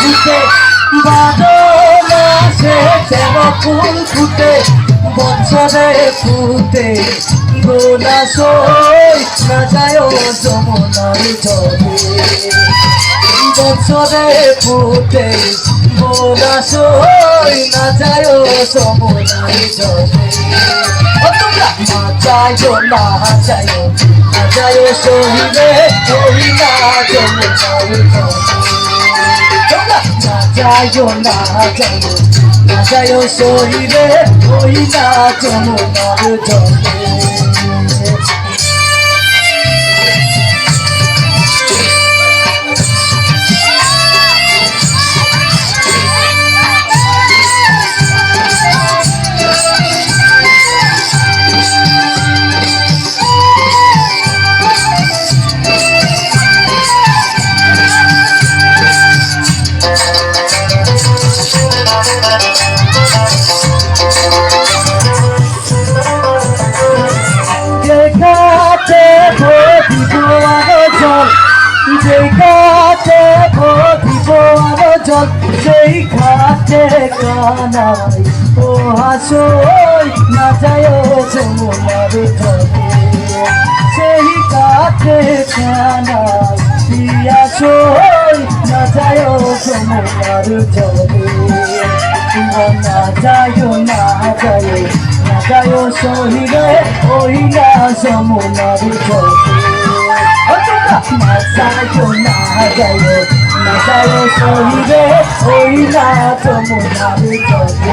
ফুটে বাদল আসে যেন ফুল ফুটে বছরে ফুটে গোলা সই না যায় যমুনার জলে বছরে ফুটে গোলা সই না যায় যমুনার জলে তোমরা না যাইও না যাইও না যাইও সহিলে ওই না যমুনার জলে তোমরা না যাইও না যাইও না যাইও সহিলে ওই না যমুনার জলে যে ঘাটে ভরিব আরো জল সেই ঘাটে কানাই ও হাসই না যায় যমুনার জলে সেই ঘাটে কানাই পিয়াসই না যায় যমুনার জলে না যায় না যায় না যায় সহিলে ওই না যমুনার জলে না যাইও না যাইও না যাইও সহিলে ওই না যমুনার জলে